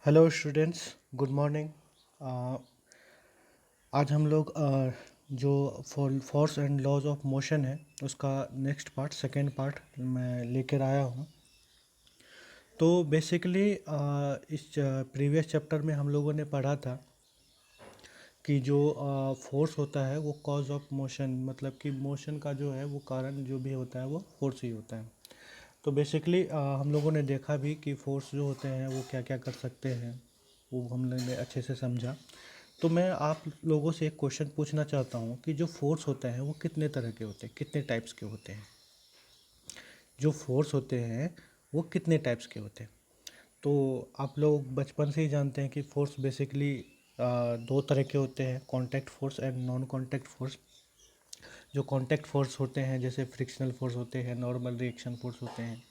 Hello students, good morning. आज हम लोग जो force and laws of motion है उसका नेक्स्ट पार्ट सेकेंड पार्ट मैं लेकर आया हूँ। तो बेसिकली इस प्रीवियस चैप्टर में हम लोगों ने पढ़ा था कि जो फोर्स होता है वो कॉज ऑफ मोशन, मतलब कि मोशन का जो है वो कारण जो भी होता है वो फोर्स ही होता है। तो बेसिकली हम लोगों ने देखा भी कि फोर्स जो होते हैं वो क्या क्या कर सकते हैं, वो हम लोगों ने अच्छे से समझा। तो मैं आप लोगों से एक क्वेश्चन पूछना चाहता हूँ कि जो फोर्स होते हैं वो कितने तरह के होते हैं, कितने टाइप्स के होते हैं। जो फोर्स होते हैं वो कितने टाइप्स के होते हैं। तो आप लोग बचपन से ही जानते हैं कि फोर्स बेसिकली दो तरह के होते हैं, contact force and non contact force. जो कांटेक्ट फोर्स होते हैं जैसे फ्रिक्शनल फोर्स होते हैं, नॉर्मल रिएक्शन फोर्स होते हैं।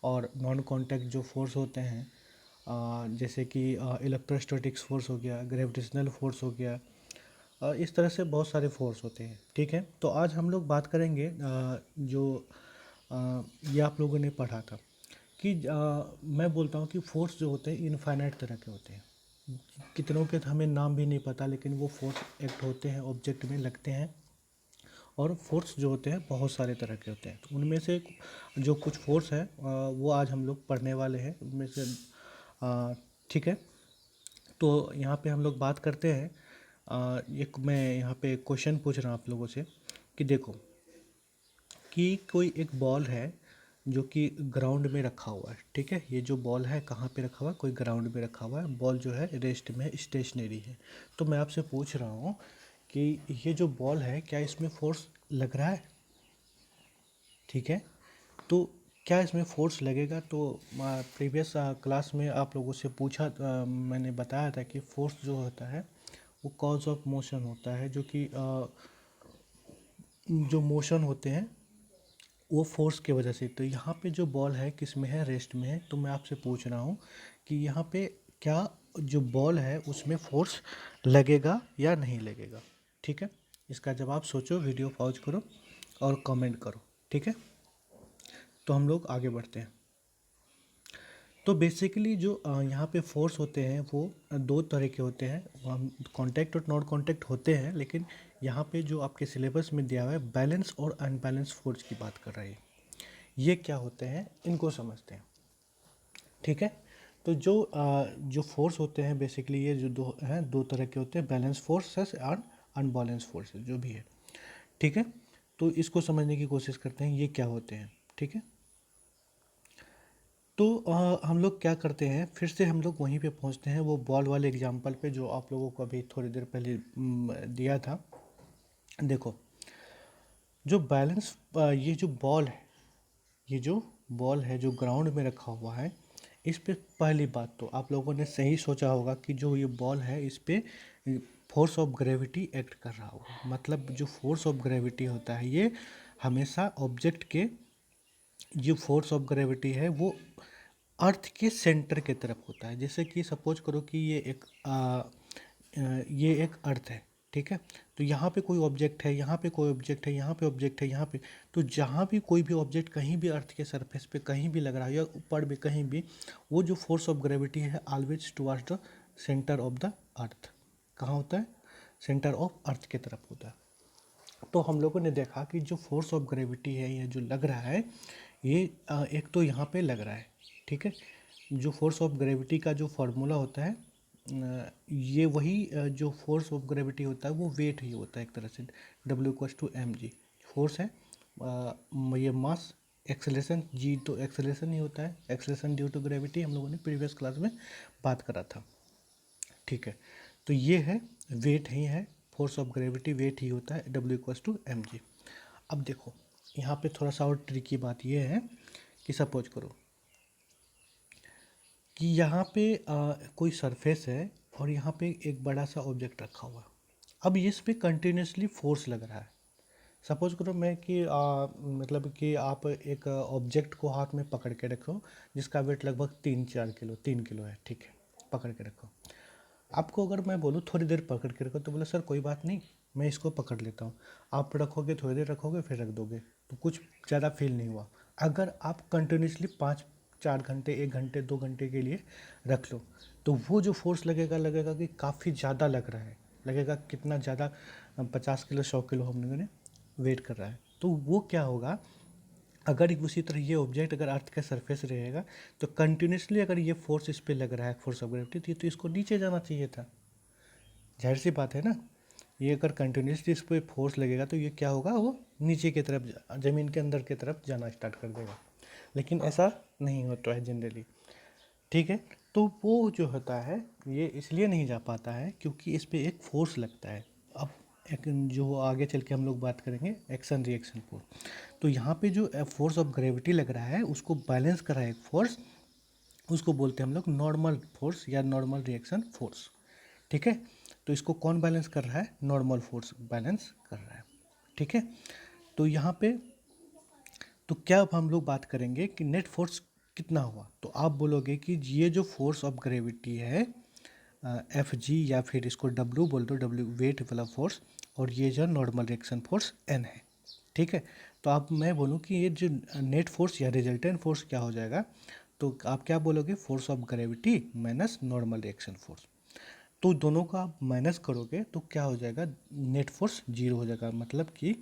और नॉन कांटेक्ट जो फोर्स होते हैं जैसे कि इलेक्ट्रोस्टैटिक्स फोर्स हो गया, ग्रेविटेशनल फोर्स हो गया। इस तरह से बहुत सारे फोर्स होते हैं। ठीक है, तो आज हम लोग बात करेंगे जो ये आप लोगों ने पढ़ा था कि मैं बोलता हूँ कि फोर्स जो होते हैं इनफाइनाइट तरह के होते हैं। कितनों के तो हमें नाम भी नहीं पता, लेकिन वो फोर्स एक्ट होते हैं, ऑब्जेक्ट में लगते हैं। और फोर्स जो होते हैं बहुत सारे तरह के होते हैं। तो उनमें से जो कुछ फोर्स है वो आज हम लोग पढ़ने वाले हैं उनमें से। ठीक है, तो यहाँ पे हम लोग बात करते हैं। एक मैं यहाँ पे क्वेश्चन पूछ रहा हूँ आप लोगों से कि देखो कि कोई एक बॉल है जो कि ग्राउंड में रखा हुआ है। ठीक है, ये जो बॉल है कहाँ पे रखा हुआ है, कोई ग्राउंड में रखा हुआ है। बॉल जो है रेस्ट में स्टेशनरी है। तो मैं आपसे पूछ रहा हूँ कि ये जो बॉल है क्या इसमें फोर्स लग रहा है। ठीक है, तो क्या इसमें फोर्स लगेगा। तो प्रीवियस क्लास में आप लोगों से पूछा मैंने बताया था कि फोर्स जो होता है वो कॉज ऑफ मोशन होता है, जो कि जो मोशन होते हैं वो फोर्स की वजह से। तो यहाँ पे जो बॉल है किस में है, रेस्ट में है। तो मैं आपसे पूछ रहा हूँ कि यहाँ पे क्या जो बॉल है उसमें फोर्स लगेगा या नहीं लगेगा। ठीक है, इसका जवाब सोचो, वीडियो पॉज करो और कमेंट करो। ठीक है, तो हम लोग आगे बढ़ते हैं। तो बेसिकली जो यहाँ पे फोर्स होते हैं वो दो तरह के होते हैं। हम कांटेक्ट और नॉन कांटेक्ट होते हैं, लेकिन यहाँ पे जो आपके सिलेबस में दिया हुआ है बैलेंस और अनबैलेंस फोर्स की बात कर रही है। ये क्या होते हैं इनको समझते हैं। ठीक है, तो जो फोर्स होते हैं बेसिकली ये जो दो हैं, दो तरह के होते हैं, बैलेंस फोर्सेस और अनबैलेंस फोर्सेस जो भी है। ठीक है, तो इसको समझने की कोशिश करते हैं ये क्या होते हैं। ठीक है, तो हम लोग क्या करते हैं, फिर से हम लोग वहीं पे पहुंचते हैं, वो बॉल वाले एग्जांपल पे जो आप लोगों को अभी थोड़ी देर पहले दिया था। देखो, जो बैलेंस ये जो बॉल है, ये जो बॉल है जो ग्राउंड में रखा हुआ है, इस पे पहली बात तो आप लोगों ने सही सोचा होगा कि जो ये बॉल है इस पे फोर्स ऑफ ग्रेविटी एक्ट कर रहा होगा। मतलब जो फोर्स ऑफ ग्रेविटी होता है ये हमेशा ऑब्जेक्ट के, जो फोर्स ऑफ ग्रेविटी है वो अर्थ के सेंटर के तरफ होता है। जैसे कि सपोज करो कि ये एक अर्थ है। ठीक है, तो यहाँ पे कोई ऑब्जेक्ट है, यहाँ पे कोई ऑब्जेक्ट है, यहाँ पे ऑब्जेक्ट है, यहाँ पे। तो जहाँ भी कोई भी ऑब्जेक्ट कहीं भी अर्थ के सरफेस पे कहीं भी लग रहा है या ऊपर भी कहीं भी, वो जो फोर्स ऑफ ग्रेविटी है always towards the centre of the earth. कहाँ होता है, सेंटर ऑफ अर्थ के तरफ होता है। तो हम लोगों ने देखा कि जो फोर्स ऑफ ग्रेविटी है ये जो लग रहा है ये एक तो यहाँ पे लग रहा है। ठीक है, जो फोर्स ऑफ ग्रेविटी का जो फार्मूला होता है ये वही जो फोर्स ऑफ ग्रेविटी होता है वो वेट ही होता है एक तरह से, W=mg। फोर्स है ये मास, एक्सेलरेशन जी तो एक्सेलरेशन ही होता है, एक्सेलरेशन ड्यू टू ग्रेविटी हम लोगों ने प्रीवियस क्लास में बात करा था। ठीक है, तो ये है वेट ही है, फोर्स ऑफ ग्रेविटी वेट ही होता है, W=mg। अब देखो यहाँ पे थोड़ा सा और ट्रिकी बात ये है कि सपोज करो कि यहाँ पे कोई सरफेस है और यहाँ पे एक बड़ा सा ऑब्जेक्ट रखा हुआ है। अब इस पे कंटिन्यूसली फोर्स लग रहा है। सपोज करो मैं कि मतलब कि आप एक ऑब्जेक्ट को हाथ में पकड़ के रखो जिसका वेट लगभग 3-4 किलो, 3 किलो है। ठीक है, पकड़ के रखो। आपको अगर मैं बोलूँ थोड़ी देर पकड़ के रखो तो बोले सर कोई बात नहीं, मैं इसको पकड़ लेता हूँ। आप रखोगे, थोड़ी देर रखोगे, फिर रख दोगे, तो कुछ ज़्यादा फील नहीं हुआ। अगर आप कंटिन्यूसली 5 4 घंटे, 1 घंटे, 2 घंटे के लिए रख लो, तो वो जो फोर्स लगेगा कि काफ़ी ज़्यादा लग रहा है, लगेगा कितना ज़्यादा, 50 किलो 100 किलो हम लोगों ने वेट कर रहा है। तो वो क्या होगा, अगर उसी तरह ये ऑब्जेक्ट अगर अर्थ का सरफेस रहेगा तो कंटिन्यूसली अगर ये फोर्स इस पे लग रहा है, फोर्स ऑफ ग्रेविटी, तो इसको नीचे जाना चाहिए था। जाहिर सी बात है ना, ये अगर कंटिन्यूसली इस पर फोर्स लगेगा तो ये क्या होगा, वो नीचे की तरफ, ज़मीन के अंदर की तरफ जाना स्टार्ट कर देगा। लेकिन ऐसा नहीं होता है जनरली, ठीक है। तो वो जो होता है ये इसलिए नहीं जा पाता है क्योंकि इस पे एक फोर्स लगता है। अब एक जो आगे चल के हम लोग बात करेंगे एक्शन रिएक्शन फोर्स, तो यहाँ पे जो फोर्स ऑफ ग्रेविटी लग रहा है उसको बैलेंस कर रहा है एक फोर्स, उसको बोलते हैं हम लोग नॉर्मल फोर्स या नॉर्मल रिएक्शन फोर्स, ठीक है। तो इसको कौन बैलेंस कर रहा है, नॉर्मल फोर्स बैलेंस कर रहा है, ठीक है। तो यहाँ पे तो क्या अब हम लोग बात करेंगे कि नेट फोर्स कितना हुआ, तो आप बोलोगे कि ये जो फोर्स ऑफ ग्रेविटी है एफ जी, या फिर इसको डब्ल्यू बोल दो, डब्ल्यू वेट वाला फोर्स, और ये जो नॉर्मल रिएक्शन फोर्स एन है, ठीक है। तो अब मैं बोलूँ कि ये जो नेट फोर्स या रिजल्टेंट फोर्स क्या हो जाएगा, तो आप क्या बोलोगे, force of gravity minus normal reaction force. तो दोनों का आप माइनस करोगे तो क्या हो जाएगा, नेट फोर्स जीरो हो जाएगा, मतलब कि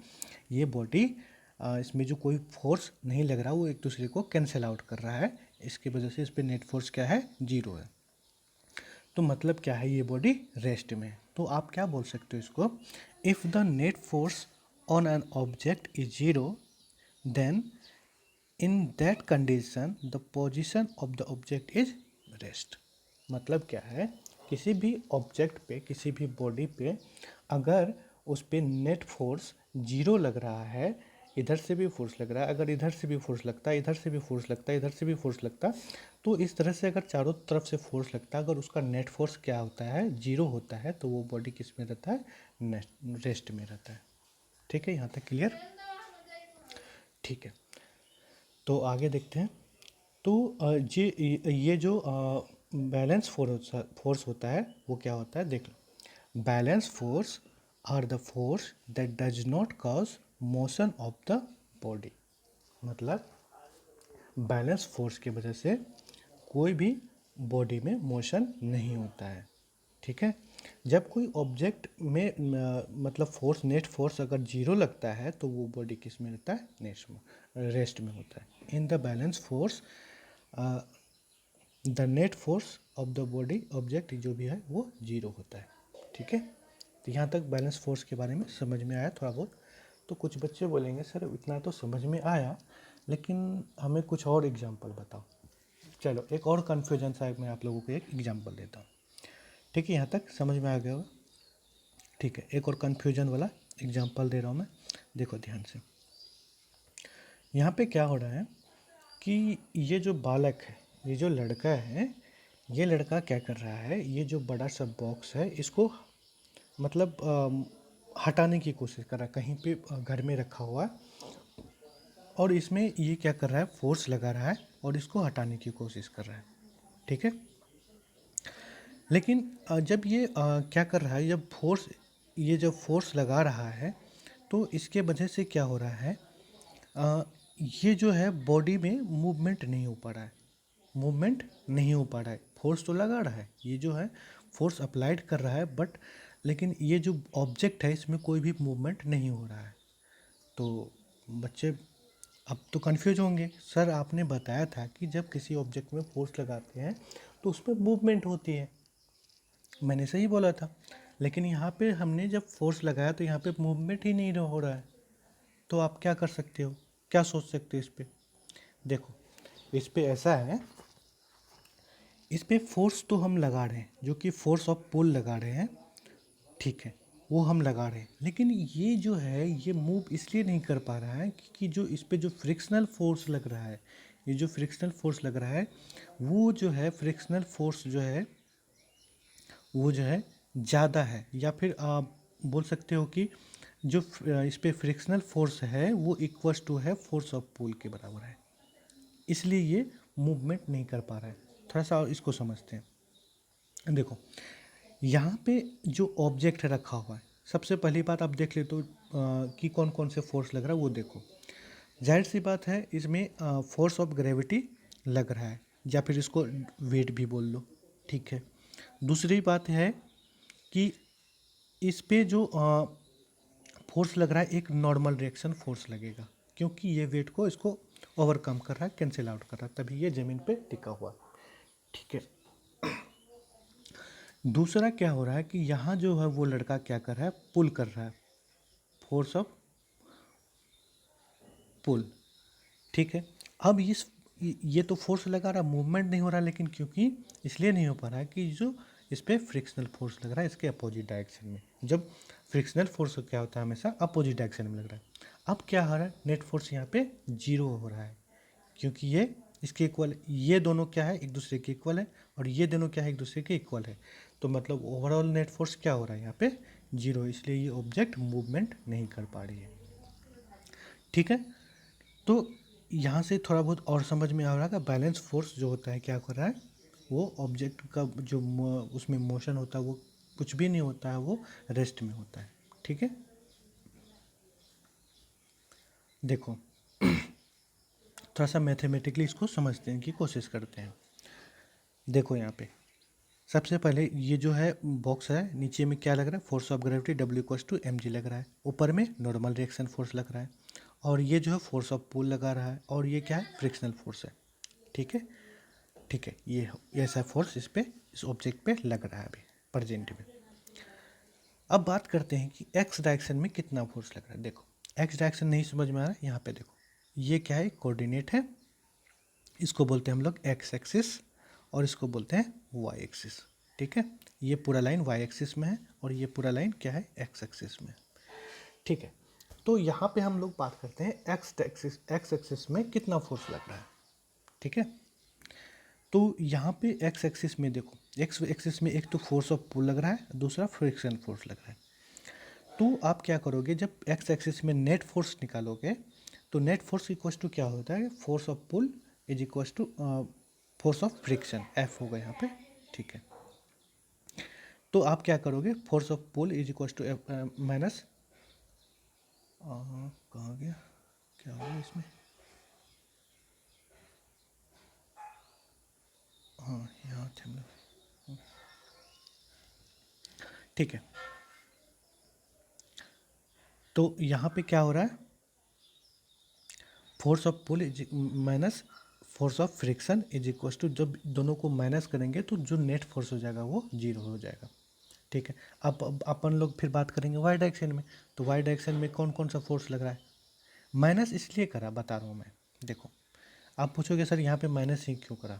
ये बॉडी इसमें जो कोई फोर्स नहीं लग रहा, वो एक दूसरे को कैंसिल आउट कर रहा है, इसकी वजह से इस पर नेट फोर्स क्या है, जीरो है। तो मतलब क्या है, ये बॉडी रेस्ट में है। तो आप क्या बोल सकते हो इसको, if the net force on an object is zero then in that condition the position of the object is rest. मतलब क्या है, किसी भी ऑब्जेक्ट पे, किसी भी बॉडी पे अगर उस पर नेट फोर्स जीरो लग रहा है, इधर से भी फोर्स लग रहा है, अगर इधर से भी फोर्स लगता है, इधर से भी फोर्स लगता है, इधर से भी फोर्स लगता, तो इस तरह से अगर चारों तरफ से फोर्स लगता है, अगर उसका नेट फोर्स क्या होता है, जीरो होता है, तो वो बॉडी किस में रहता है, रेस्ट में रहता है, ठीक है। यहाँ तक क्लियर, ठीक है। तो आगे देखते हैं। तो ये जो बैलेंस फोर्स होता है वो क्या होता है, देख लो, balance force are the force that does not cause motion of the body. मतलब बैलेंस फोर्स की वजह से कोई भी बॉडी में मोशन नहीं होता है, ठीक है। जब कोई ऑब्जेक्ट में मतलब फोर्स, नेट फोर्स अगर जीरो लगता है तो वो बॉडी किस में रहता है, नेट में, रेस्ट में होता है। In the balance force the net force of the body object जो भी है वो जीरो होता है, ठीक है। तो यहाँ तक बैलेंस फोर्स के बारे में समझ में आया थोड़ा बहुत। तो कुछ बच्चे बोलेंगे सर इतना तो समझ में आया, लेकिन हमें कुछ और एग्जांपल बताओ। चलो एक और कन्फ्यूजन सा मैं आप लोगों को एक एग्जांपल देता हूँ, ठीक है। यहाँ तक समझ में आ गया होगा, ठीक है। एक और कन्फ्यूजन वाला एग्जांपल दे रहा हूँ मैं, देखो ध्यान से। यहाँ पे क्या हो रहा है कि ये जो बालक है, ये जो लड़का है, ये लड़का क्या कर रहा है, ये जो बड़ा सा बॉक्स है इसको मतलब हटाने की कोशिश कर रहा है, कहीं पे घर में रखा हुआ है, और इसमें ये क्या कर रहा है, फोर्स लगा रहा है और इसको हटाने की कोशिश कर रहा है, ठीक है। लेकिन जब ये क्या कर रहा है, जब फोर्स, ये जब फोर्स लगा रहा है तो इसके वजह से क्या हो रहा है, ये जो है बॉडी में मूवमेंट नहीं हो पा रहा है, मूवमेंट नहीं हो पा रहा है। फोर्स तो लगा रहा है, ये जो है फोर्स अप्लाइड कर रहा है, बट लेकिन ये जो ऑब्जेक्ट है इसमें कोई भी मूवमेंट नहीं हो रहा है। तो बच्चे अब तो कंफ्यूज होंगे, सर आपने बताया था कि जब किसी ऑब्जेक्ट में फोर्स लगाते हैं तो उसमें मूवमेंट होती है, मैंने सही बोला था, लेकिन यहाँ पे हमने जब फोर्स लगाया तो यहाँ पे मूवमेंट ही नहीं हो रहा है। तो आप क्या कर सकते हो, क्या सोच सकते हो इस पे, देखो इस पे ऐसा है, इस पे फोर्स तो हम लगा रहे हैं, जो कि फोर्स ऑफ पुल लगा रहे हैं, ठीक है, वो हम लगा रहे हैं, लेकिन ये जो है ये मूव इसलिए नहीं कर पा रहा है क्योंकि जो इस पे जो फ्रिक्शनल फोर्स लग रहा है, ये जो फ्रिक्शनल फोर्स लग रहा है, वो जो है फ्रिक्शनल फोर्स जो है वो जो है ज़्यादा है, या फिर आप बोल सकते हो कि जो इस पे फ्रिक्शनल फोर्स है वो इक्वल्स टू है फोर्स ऑफ पुल के बराबर है, इसलिए ये मूवमेंट नहीं कर पा रहा है। थोड़ा सा और इसको समझते हैं। देखो यहाँ पे जो ऑब्जेक्ट रखा हुआ है, सबसे पहली बात आप देख ले तो कि कौन कौन से फोर्स लग रहा है वो देखो। जाहिर सी बात है इसमें फोर्स ऑफ ग्रेविटी लग रहा है, या फिर इसको वेट भी बोल लो, ठीक है। दूसरी बात है कि इस पे जो फोर्स लग रहा है एक नॉर्मल रिएक्शन फोर्स लगेगा, क्योंकि ये वेट को इसको ओवरकम कर रहा है, कैंसिल आउट कर रहा है, तभी ये ज़मीन पे टिका हुआ, ठीक है। दूसरा क्या हो रहा है कि यहाँ जो है वो लड़का क्या कर रहा है, पुल कर रहा है, फोर्स ऑफ पुल, ठीक है। अब ये तो फोर्स लगा रहा, मूवमेंट नहीं हो रहा, लेकिन क्योंकि इसलिए नहीं हो पा रहा है कि जो इस पर फ्रिक्शनल फोर्स लग रहा है इसके अपोजिट डायरेक्शन में। जब फ्रिक्शनल फोर्स क्या होता है, हमेशा अपोजिट डायरेक्शन में लग रहा है। अब क्या हो रहा है, नेट फोर्स यहाँ पे जीरो हो रहा है, क्योंकि ये इसके इक्वल, ये दोनों क्या है, एक दूसरे के इक्वल है, और ये दोनों क्या है, एक दूसरे के इक्वल है। तो मतलब ओवरऑल नेट फोर्स क्या हो रहा है यहाँ पे, जीरो, इसलिए ये ऑब्जेक्ट मूवमेंट नहीं कर पा रही है, ठीक है। तो यहाँ से थोड़ा बहुत और समझ में आ रहा है कि बैलेंस फोर्स जो होता है क्या कर रहा है, वो ऑब्जेक्ट का जो उसमें मोशन होता है वो कुछ भी नहीं होता है, वो रेस्ट में होता है, ठीक है। देखो थोड़ा सा मैथमेटिकली इसको समझते हैं, की कोशिश करते हैं। देखो यहाँ पे सबसे पहले ये जो है बॉक्स है, नीचे में क्या लग रहा है, फोर्स ऑफ ग्रेविटी W=mg लग रहा है, ऊपर में नॉर्मल रिएक्शन फोर्स लग रहा है, और ये जो है फोर्स ऑफ पुल लगा रहा है, और ये क्या है, फ्रिक्शनल फोर्स है, ठीक है। ठीक है, ये ऐसा फोर्स इस पे, इस ऑब्जेक्ट पे लग रहा है अभी प्रेजेंट में। अब बात करते हैं कि एक्स डायरेक्शन में कितना फोर्स लग रहा है। देखो एक्स डायरेक्शन नहीं समझ में आ रहा है, यहाँ पे देखो ये क्या है, कोऑर्डिनेट है, इसको बोलते हैं हम लोग एक्स एक्सिस, और इसको बोलते हैं वाई एक्सिस, ठीक है। ये पूरा लाइन वाई एक्सिस में है, और ये पूरा लाइन क्या है, एक्स एक्सिस में, ठीक है। तो यहाँ पे हम लोग बात करते हैं एक्स एक्सिस में कितना फोर्स लग रहा है, ठीक है। तो यहाँ पे एक्स एक्सिस में देखो, एक्स एक्सिस में एक तो फोर्स ऑफ पुल लग रहा है, दूसरा फ्रिक्शन फोर्स लग रहा है। तो आप क्या करोगे, जब एक्स एक्सिस में नेट फोर्स निकालोगे, तो नेट फोर्स इक्वल टू क्या होता है, force of pull is equal to force of friction, F होगा यहाँ पे, ठीक है। तो आप क्या करोगे, force of pull is equal to F minus, कहाँ गया, क्या हो गया इसमें, हाँ यहाँ थे हम लोग, ठीक है। तो यहाँ पे क्या हो रहा है, force of pull is minus force of friction is equal to, जब दोनों को माइनस करेंगे तो जो नेट फोर्स हो जाएगा वो जीरो हो जाएगा, ठीक है। अब अपन लोग फिर बात करेंगे वाई डायरेक्शन में, तो वाई डायरेक्शन में कौन कौन सा फोर्स लग रहा है, माइनस इसलिए करा, बता रहा हूँ मैं। देखो आप पूछोगे सर यहाँ पे माइनस ही क्यों करा,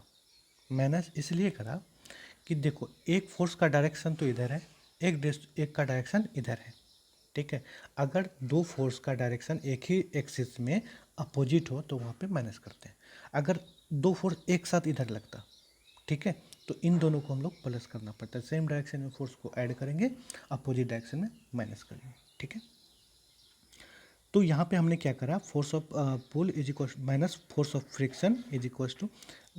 माइनस इसलिए करा कि देखो एक फोर्स का डायरेक्शन तो इधर है, एक का डायरेक्शन इधर है, ठीक है। अगर दो फोर्स का डायरेक्शन एक ही एक्सिस में अपोजिट हो तो वहाँ पे माइनस करते हैं। अगर दो फोर्स एक साथ इधर लगता, ठीक है, तो इन दोनों को हम लोग प्लस करना पड़ता है, सेम डायरेक्शन में फोर्स को ऐड करेंगे, अपोजिट डायरेक्शन में माइनस करेंगे, ठीक है। तो यहाँ पे हमने क्या करा, force of pull is equal minus force of friction is equal to,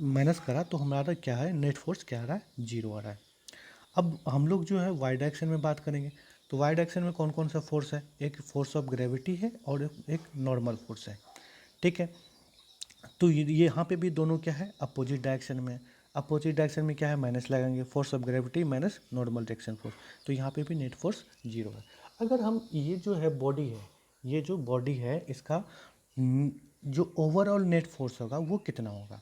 minus करा तो हमारा क्या है, नेट फोर्स क्या आ रहा है, जीरो आ रहा है। अब हम लोग जो है वाई डायरेक्शन में बात करेंगे, तो वाई डायरेक्शन में कौन कौन सा फोर्स है, एक फोर्स ऑफ ग्रेविटी है और एक नॉर्मल फोर्स है, ठीक है। तो ये यहाँ पे भी दोनों क्या है, अपोजिट डायरेक्शन में, अपोजिट डायरेक्शन में क्या है, माइनस लगाएंगे, force of gravity minus normal direction force, तो यहाँ पे भी नेट फोर्स जीरो है। अगर हम ये जो है बॉडी है, ये जो बॉडी है इसका जो ओवरऑल नेट फोर्स होगा वो कितना होगा,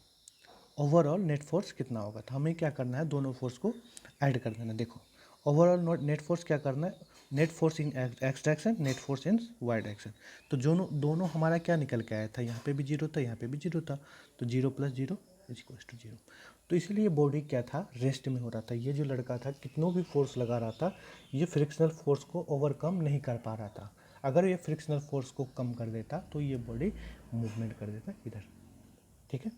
ओवरऑल नेट फोर्स कितना होगा, तो हमें क्या करना है, दोनों फोर्स को ऐड कर देना। देखो ओवरऑल नेट फोर्स क्या करना है, net force in X direction, net force in Y direction, तो दोनों दोनों हमारा क्या निकल के आया था, यहाँ पे भी जीरो था, यहाँ पे भी जीरो था, तो zero plus zero is equal to zero. तो इसलिए बॉडी क्या था, रेस्ट में हो रहा था। ये जो लड़का था कितनों भी फोर्स लगा रहा था, ये फ्रिक्शनल फोर्स को ओवरकम नहीं कर पा रहा था। अगर ये फ्रिक्शनल फोर्स को कम कर देता तो ये बॉडी मूवमेंट कर देता इधर, ठीक है।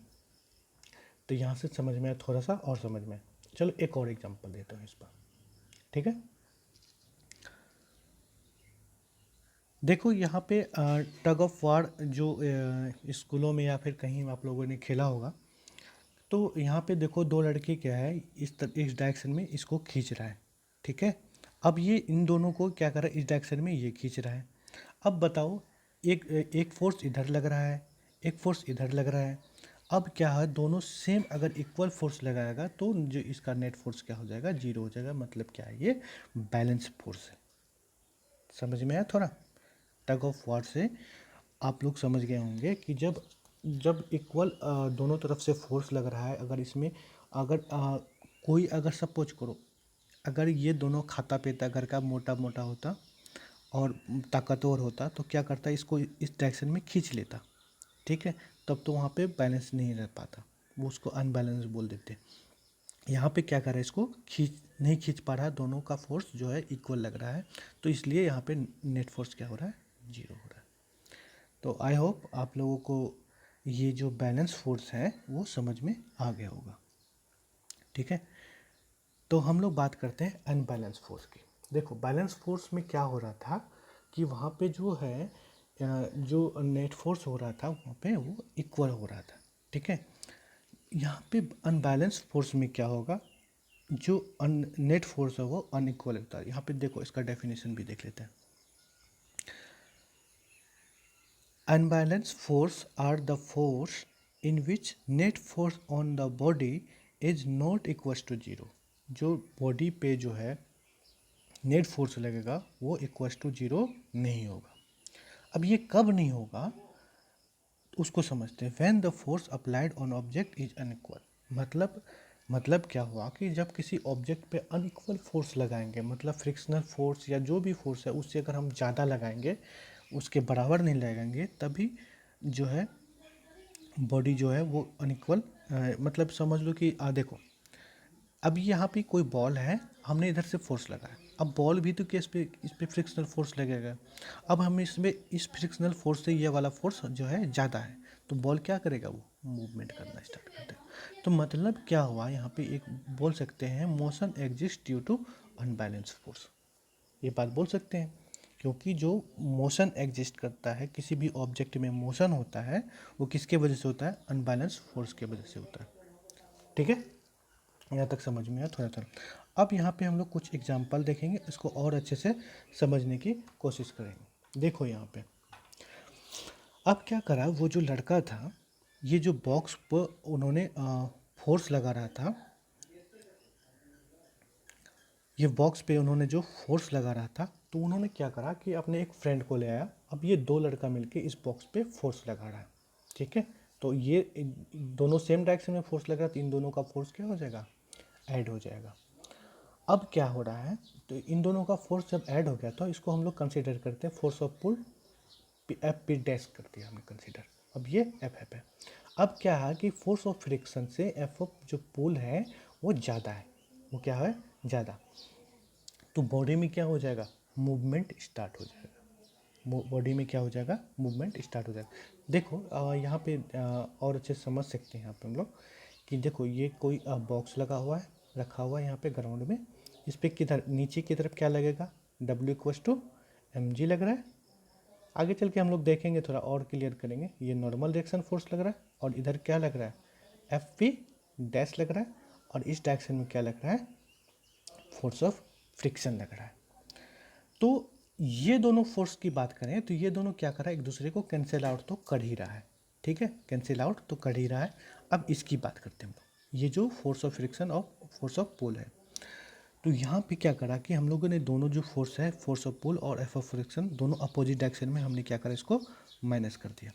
तो यहाँ से समझ में आया, थोड़ा सा और समझ में आया। चलो एक और एग्जांपल देता हूँ इस पर, ठीक है। देखो यहाँ पे टग ऑफ वार जो स्कूलों में या फिर कहीं आप लोगों ने खेला होगा, तो यहाँ पे देखो दो लड़के क्या है, इस डायरेक्शन में इसको खींच रहा है, ठीक है। अब ये इन दोनों को क्या कर रहा है, इस डायरेक्शन में ये खींच रहा है। अब बताओ एक एक फोर्स इधर लग रहा है, एक फोर्स इधर लग रहा है। अब क्या है, दोनों सेम अगर इक्वल फोर्स लगाएगा तो जो इसका नेट फोर्स क्या हो जाएगा, जीरो हो जाएगा। मतलब क्या है, ये बैलेंस फोर्स है। समझ में आया थोड़ा? टग ऑफ वार से आप लोग समझ गए होंगे कि जब जब इक्वल दोनों तरफ से फोर्स लग रहा है, अगर इसमें अगर कोई अगर सपोज करो, अगर ये दोनों खाता पीता घर का मोटा मोटा होता और ताकतवर होता तो क्या करता, इसको इस डायरेक्शन में खींच लेता, ठीक है, तब तो वहाँ पे बैलेंस नहीं रह पाता, वो उसको अनबैलेंस बोल देते। यहाँ पे क्या कर रहा है, इसको नहीं खींच पा रहा है, दोनों का फोर्स जो है इक्वल लग रहा है, तो इसलिए यहाँ पे नेट फोर्स क्या हो रहा है, जीरो हो रहा है। तो आई होप आप लोगों को ये जो बैलेंस फोर्स है वो समझ में आ गया होगा, ठीक है। तो हम लोग बात करते हैं अनबैलेंस फोर्स की। देखो बैलेंस फोर्स में क्या हो रहा था कि वहाँ पे जो है जो नेट फोर्स हो रहा था वहाँ पे वो इक्वल हो रहा था, ठीक है। यहाँ पे अनबैलेंस फोर्स में क्या होगा, जो नेट फोर्स है वो अनइक्वल होता है। यहाँ पे देखो इसका डेफिनेशन भी देख लेते हैं। Unbalanced force are the force in which net force on the body is not equals to zero। जो बॉडी पे जो है नेट फोर्स लगेगा वो इक्वल्स टू जीरो नहीं होगा। अब ये कब नहीं होगा उसको समझते हैं। When the force applied on object is unequal. मतलब क्या हुआ कि जब किसी ऑब्जेक्ट पे अनइक्वल फोर्स लगाएंगे, मतलब फ्रिक्शनल फोर्स या जो भी फोर्स है उससे अगर हम ज़्यादा लगाएंगे, उसके बराबर नहीं लगाएंगे, तभी जो है बॉडी जो है वो अनइक्वल, मतलब समझ लो कि देखो अब यहाँ पे कोई बॉल है, हमने इधर से फोर्स लगाया, अब बॉल भी तो क्या इस पे फ्रिक्शनल फोर्स लगेगा। अब हम इसमें इस फ्रिक्शनल फोर्स से ये वाला फोर्स जो है ज़्यादा है, तो बॉल क्या करेगा, वो मूवमेंट करना स्टार्ट कर देगा। तो मतलब क्या हुआ यहाँ पे, एक बोल सकते हैं motion exist due to unbalance force, ये बात बोल सकते हैं। क्योंकि जो मोशन एग्जिस्ट करता है, किसी भी ऑब्जेक्ट में मोशन होता है, वो किसके वजह से होता है, अनबैलेंस फोर्स के वजह से होता है, ठीक है। यहाँ तक समझ में आया थोड़ा थोड़ा। अब यहाँ पे हम लोग कुछ एग्जांपल देखेंगे, इसको और अच्छे से समझने की कोशिश करेंगे। देखो यहाँ पे अब क्या करा, वो जो लड़का था, ये जो बॉक्स पर उन्होंने फोर्स लगा रहा था, ये बॉक्स पे उन्होंने जो फोर्स लगा रहा था, तो उन्होंने क्या करा कि अपने एक फ्रेंड को ले आया। अब ये दो लड़का मिलके इस बॉक्स पे फोर्स लगा रहा है, ठीक है। तो ये दोनों सेम डायरेक्शन में फोर्स लग रहा है, तो इन दोनों का फोर्स क्या हो जाएगा, ऐड हो जाएगा। अब क्या हो रहा है, तो इन दोनों का फोर्स जब ऐड हो गया तो इसको हम लोग कंसिडर करते हैं force of pull, F P dash कर दिया हमने कंसिडर। अब ये एफ है। अब क्या है कि फोर्स ऑफ फ्रिक्शन से एफ ऑफ जो पुल है वो ज़्यादा है, वो क्या है, ज़्यादा। तो बॉडी में क्या हो जाएगा, मूवमेंट स्टार्ट हो जाएगा। बॉडी में क्या हो जाएगा, मूवमेंट स्टार्ट हो जाएगा। देखो यहाँ पे और अच्छे से समझ सकते हैं यहाँ पे हम लोग कि देखो ये कोई बॉक्स लगा हुआ है, रखा हुआ है यहाँ पे ग्राउंड में। इस पे किधर नीचे की तरफ क्या लगेगा, W equals to M G लग रहा है। आगे चल के हम लोग देखेंगे, थोड़ा और क्लियर करेंगे। ये नॉर्मल डायरेक्शन फोर्स लग रहा है, और इधर क्या लग रहा है, एफ पी डैश लग रहा है, और इस डायरेक्शन में क्या लग रहा है, फोर्स ऑफ फ्रिक्शन लग रहा है। तो ये दोनों फोर्स की बात करें तो ये दोनों क्या कर रहा है, एक दूसरे को कैंसिल आउट तो कर ही रहा है, ठीक है, कैंसिल आउट तो कर ही रहा है। अब इसकी बात करते हैं हम लोग, ये जो फोर्स ऑफ फ्रिक्शन और फोर्स ऑफ पुल है, तो यहाँ पे क्या करा कि हम लोगों ने दोनों जो फोर्स है, फोर्स ऑफ पुल और एफ ऑफ फ्रिक्शन, दोनों अपोजिट डायरेक्शन में हमने क्या करा, इसको माइनस कर दिया।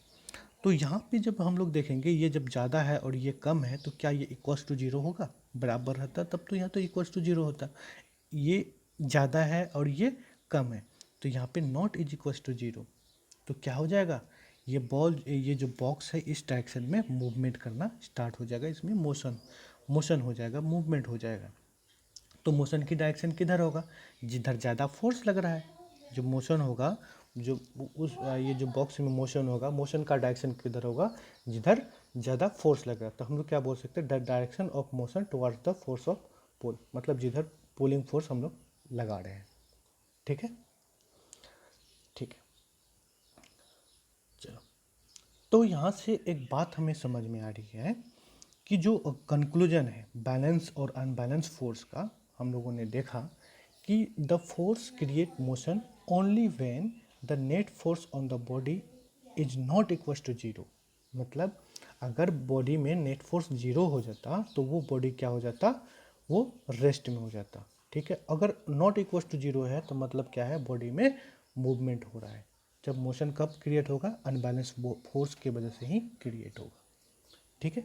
तो यहाँ पे जब हम लोग देखेंगे ये जब ज़्यादा है और ये कम है, तो क्या ये इक्वल्स टू जीरो होगा, बराबर रहता, तब तो यहाँ तो इक्वल्स टू जीरो होता। ये ज़्यादा है और ये कम है, तो यहाँ पे not is equals to zero. तो क्या हो जाएगा, ये बॉल, ये जो बॉक्स है इस डायरेक्शन में मूवमेंट करना स्टार्ट हो जाएगा, इसमें मोशन हो जाएगा, मूवमेंट हो जाएगा। तो मोशन की डायरेक्शन किधर होगा, जिधर ज़्यादा फोर्स लग रहा है। जो मोशन होगा, जो उस ये जो बॉक्स में मोशन होगा, मोशन का डायरेक्शन किधर होगा, जिधर ज़्यादा फोर्स लग रहा है। तो हम लोग क्या बोल सकते हैं, the direction of motion towards the force of pull, मतलब जिधर पुलिंग फोर्स हम लोग लगा रहे हैं, ठीक है, ठीक है। चलो, तो यहाँ से एक बात हमें समझ में आ रही है कि जो कंक्लूजन है बैलेंस और अनबैलेंस फोर्स का, हम लोगों ने देखा कि the force create motion only when the net force on the body is not equal to zero. मतलब अगर बॉडी में नेट फोर्स 0 हो जाता तो वो बॉडी क्या हो जाता, वो रेस्ट में हो जाता। ठीक है, अगर नॉट इक्वल टू 0 है तो मतलब क्या है, बॉडी में मूवमेंट हो रहा है। जब मोशन कब क्रिएट होगा, अनबैलेंस फोर्स की वजह से ही क्रिएट होगा। ठीक है,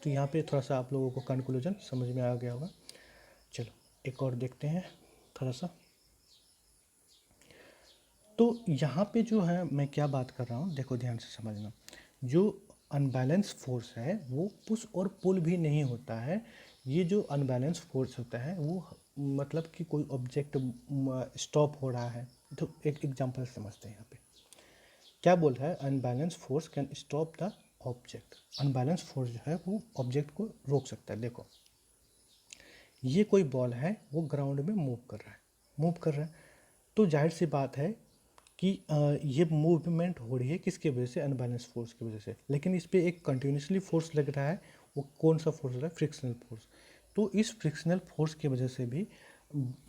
तो यहाँ पे थोड़ा सा आप लोगों को कंक्लूजन समझ में आ गया होगा। चलो एक और देखते हैं थोड़ा सा। तो यहाँ पे जो है मैं क्या बात कर रहा हूँ, देखो ध्यान से समझना। जो अनबैलेंस फोर्स है वो पुश और पुल भी नहीं होता है। ये जो अनबैलेंस फोर्स होता है वो मतलब कि कोई ऑब्जेक्ट स्टॉप हो रहा है। तो एक एग्जांपल समझते हैं यहाँ पे क्या बोल रहा है, unbalance force can stop the object. Unbalance force जो है वो ऑब्जेक्ट को रोक सकता है। देखो ये कोई बॉल है, वो ग्राउंड में मूव कर रहा है, तो जाहिर सी बात है कि ये मूवमेंट हो रही है किसकी वजह से, अनबैलेंस फोर्स की वजह से। लेकिन इस पे एक कंटिन्यूसली फोर्स लग रहा है, वो कौन सा फोर्स हो रहा है, फ्रिक्शनल फोर्स। तो इस फ्रिक्शनल फोर्स की वजह से भी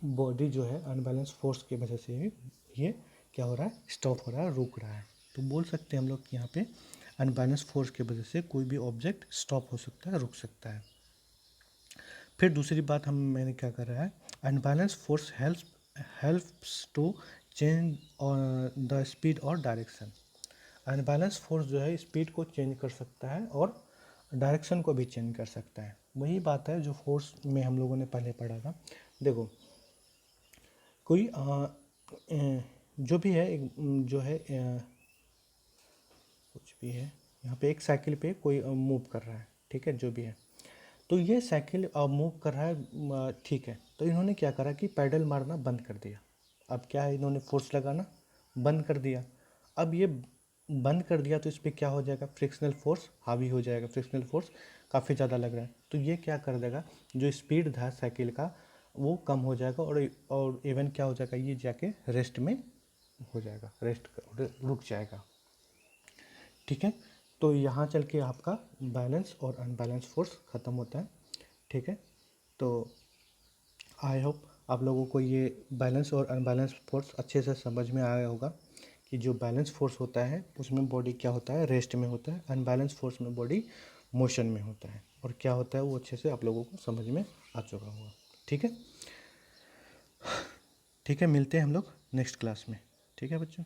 बॉडी जो है अनबैलेंस फोर्स की वजह से भी ये क्या हो रहा है, स्टॉप हो रहा है, रुक रहा है। तो बोल सकते हैं हम लोग कि यहाँ पे अनबैलेंस फोर्स की वजह से कोई भी ऑब्जेक्ट स्टॉप हो सकता है, रुक सकता है। फिर दूसरी बात मैंने क्या कर रहा है, unbalance force helps to change the speed और डायरेक्शन। अनबैलेंस फोर्स जो है स्पीड को चेंज कर सकता है और डायरेक्शन को भी चेंज कर सकता है। वही बात है जो फोर्स में हम लोगों ने पहले पढ़ा था। देखो कोई जो भी है जो है कुछ भी है, यहाँ पे एक साइकिल पे कोई मूव कर रहा है, ठीक है, जो भी है। तो ये साइकिल मूव कर रहा है, ठीक है। तो इन्होंने क्या करा कि पैडल मारना बंद कर दिया। अब क्या है, इन्होंने फोर्स लगाना बंद कर दिया। अब ये बंद कर दिया तो इस पर क्या हो जाएगा, फ्रिक्शनल फोर्स हावी हो जाएगा, फ्रिक्शनल फोर्स काफ़ी ज़्यादा लग रहा है। तो ये क्या कर देगा, जो स्पीड था साइकिल का वो कम हो जाएगा और इवन क्या हो जाएगा, ये जाके रेस्ट में हो जाएगा, रुक जाएगा। ठीक है, तो यहाँ चल के आपका बैलेंस और अनबैलेंस फोर्स ख़त्म होता है। ठीक है, तो आई होप आप लोगों को ये बैलेंस और अनबैलेंस फोर्स अच्छे से समझ में आया होगा कि जो बैलेंस फोर्स होता है उसमें बॉडी क्या होता है, रेस्ट में होता है। अनबैलेंस फोर्स में बॉडी मोशन में होता है, और क्या होता है वो अच्छे से आप लोगों को समझ में आ चुका होगा। ठीक है, ठीक है, मिलते हैं हम लोग नेक्स्ट क्लास में। ठीक है बच्चों।